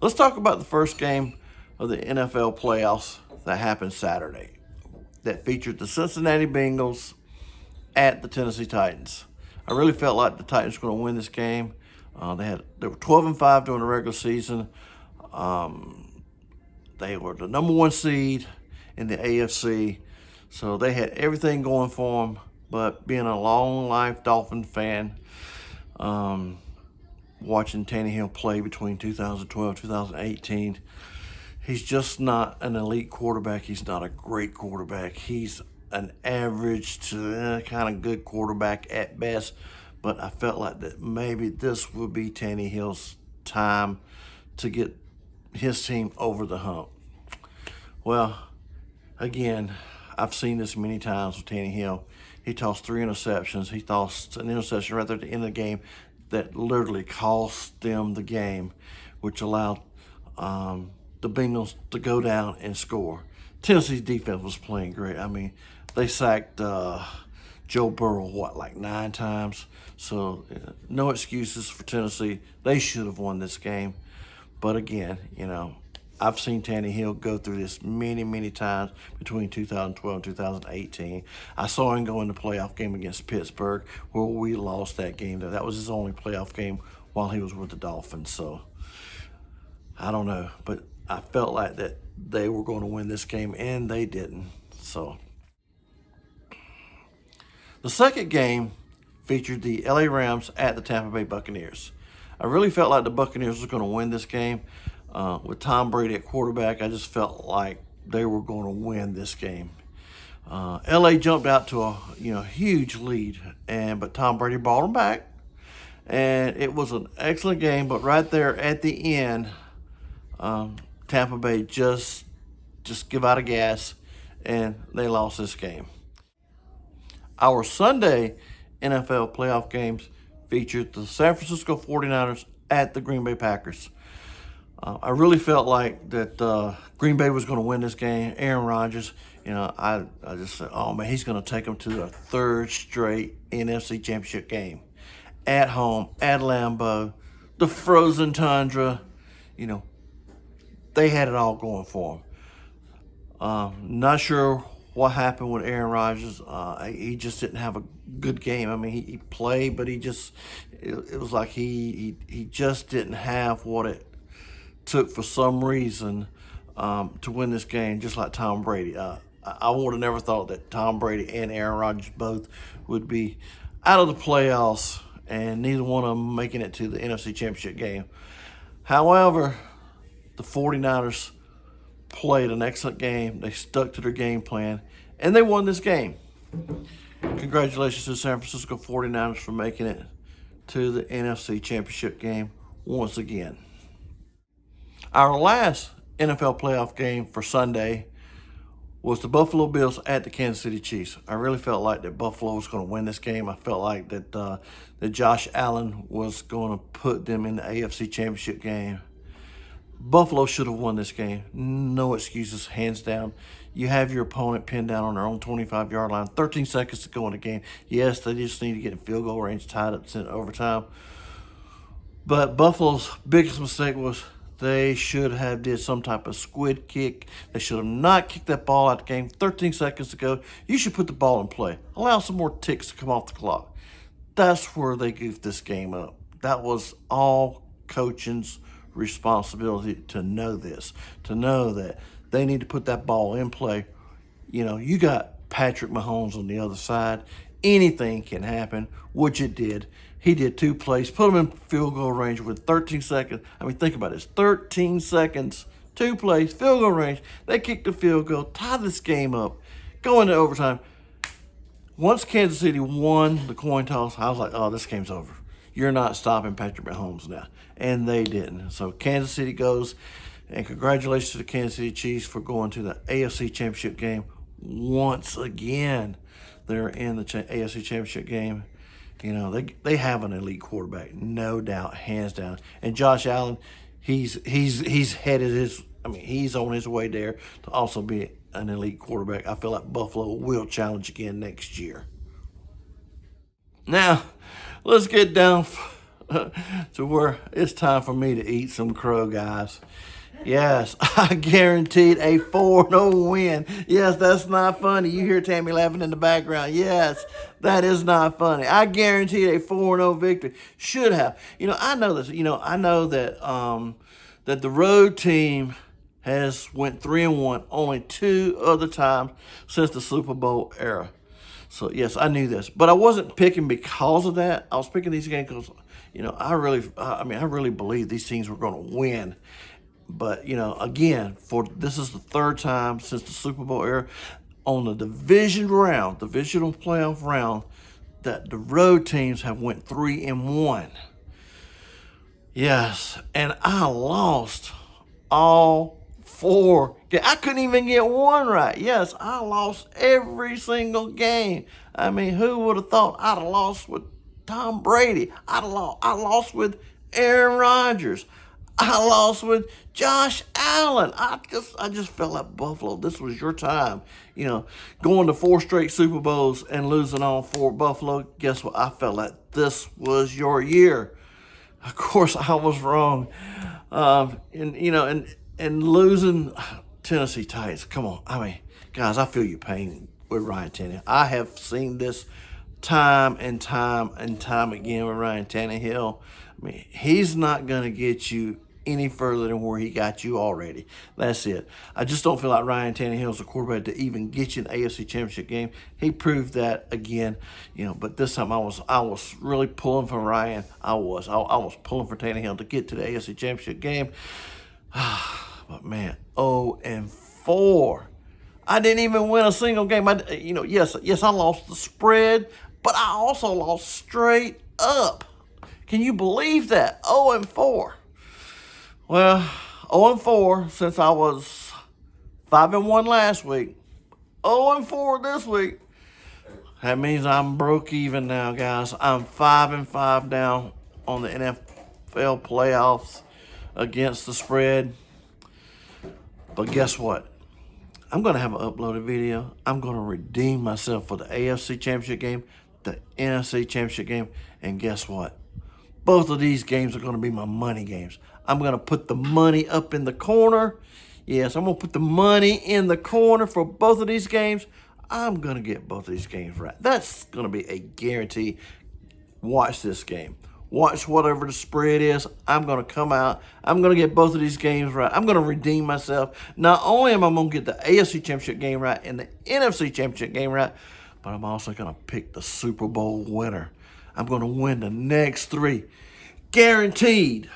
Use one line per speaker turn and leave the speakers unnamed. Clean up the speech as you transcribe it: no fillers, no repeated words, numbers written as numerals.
Let's talk about the first game of the NFL playoffs that happened Saturday that featured the Cincinnati Bengals at the Tennessee Titans. I really felt like the Titans were going to win this game. They were 12-5 during the regular season. They were the number one seed in the AFC, so they had everything going for them. But being a long life Dolphin fan, watching Tannehill play between 2012 and 2018, he's just not an elite quarterback. He's not a great quarterback. He's an average to kind of good quarterback at best. But I felt like that maybe this would be Tannehill's time to get his team over the hump. Well, again, I've seen this many times with Tannehill. He tossed 3 interceptions. He tossed an interception right there at the end of the game that literally cost them the game, which allowed the Bengals to go down and score. Tennessee's defense was playing great. I mean, they sacked Joe Burrow, like 9 times? So no excuses for Tennessee. They should have won this game. But again, I've seen Tannehill go through this many, many times between 2012 and 2018. I saw him go in the playoff game against Pittsburgh where we lost that game. That was his only playoff game while he was with the Dolphins. So I don't know, but I felt like that they were going to win this game, and they didn't. So the second game featured the LA Rams at the Tampa Bay Buccaneers. I really felt like the Buccaneers were going to win this game. With Tom Brady at quarterback, I just felt like they were going to win this game. LA jumped out to a huge lead, but Tom Brady brought them back, and it was an excellent game. But right there at the end, Tampa Bay just give out of gas, and they lost this game. Our Sunday NFL playoff games featured the San Francisco 49ers at the Green Bay Packers. I really felt like that Green Bay was going to win this game. Aaron Rodgers, I just said, oh man, he's going to take them to a third straight NFC Championship game. At home, at Lambeau, the frozen tundra, they had it all going for them. Not sure what happened with Aaron Rodgers. He just didn't have a good game. I mean, he played, but it was like he just didn't have what it took for some reason to win this game, just like Tom Brady. I would have never thought that Tom Brady and Aaron Rodgers both would be out of the playoffs, and neither one of them making it to the NFC Championship game. However, the 49ers played an excellent game. They stuck to their game plan, and they won this game. Congratulations to the San Francisco 49ers for making it to the NFC Championship game once again. Our last NFL playoff game for Sunday was the Buffalo Bills at the Kansas City Chiefs. I really felt like that Buffalo was going to win this game. I felt like that Josh Allen was going to put them in the AFC Championship game. Buffalo should have won this game. No excuses, hands down. You have your opponent pinned down on their own 25-yard line. 13 seconds to go in the game. Yes, they just need to get in field goal range, tied up, sent overtime. But Buffalo's biggest mistake was they should have did some type of squid kick. They should have not kicked that ball out of the game. 13 seconds to go. You should put the ball in play. Allow some more ticks to come off the clock. That's where they goofed this game up. That was all coaching's responsibility to know this, to know that they need to put that ball in play. You got Patrick Mahomes on the other side. Anything can happen, which it did. He did 2 plays, put him in field goal range with 13 seconds. I mean, think about this. 13 seconds, 2 plays, field goal range. They kicked the field goal, tie this game up, go into overtime. Once Kansas City won the coin toss, I was like, oh, this game's over. You're not stopping Patrick Mahomes now. And they didn't. So Kansas City goes, and congratulations to the Kansas City Chiefs for going to the AFC Championship game once again. They're in the AFC Championship game. They have an elite quarterback, no doubt, hands down. And Josh Allen, he's headed he's on his way there to also be an elite quarterback. I feel like Buffalo will challenge again next year. Now, let's get down to where it's time for me to eat some crow, guys. Yes, I guaranteed a 4-0 win. Yes, that's not funny. You hear Tammy laughing in the background. Yes, that is not funny. I guaranteed a 4-0 victory. Should have. I know this. I know that that the road team has went 3-1 only 2 other times since the Super Bowl era. So yes, I knew this, but I wasn't picking because of that. I was picking these games because I really believe these teams were going to win. But again, this is the 3rd time since the Super Bowl era on the divisional playoff round, that the road teams have went 3-1. Yes, and I lost all 4. I couldn't even get one right. Yes, I lost every single game. I mean, who would have thought I'd have lost with Tom Brady? I lost with Aaron Rodgers. I lost with Josh Allen. I just felt like Buffalo. This was your time. Going to 4 straight Super Bowls and losing all 4. Buffalo, guess what? I felt like this was your year. Of course, I was wrong. And losing Tennessee Titans. Come on. I mean, guys, I feel your pain with Ryan Tannehill. I have seen this time and time and time again with Ryan Tannehill. I mean, he's not going to get you any further than where he got you already. That's it. I just don't feel like Ryan Tannehill is a quarterback to even get you an AFC Championship game. He proved that again, but this time I was really pulling for Ryan. I was pulling for Tannehill to get to the AFC Championship game. But man, 0-4. I didn't even win a single game. Yes, I lost the spread, but I also lost straight up. Can you believe that? 0-4. Well, 0-4 since I was 5-1 last week. 0-4 this week. That means I'm broke even now, guys. I'm 5-5 down on the NFL playoffs against the spread. But guess what? I'm going to have an uploaded video. I'm going to redeem myself for the AFC Championship game, the NFC Championship game, and guess what? Both of these games are going to be my money games. I'm going to put the money up in the corner. Yes, I'm going to put the money in the corner for both of these games. I'm going to get both of these games right. That's going to be a guarantee. Watch this game. Watch whatever the spread is. I'm going to come out. I'm going to get both of these games right. I'm going to redeem myself. Not only am I going to get the AFC Championship game right and the NFC Championship game right, but I'm also going to pick the Super Bowl winner. I'm going to win the next 3. Guaranteed.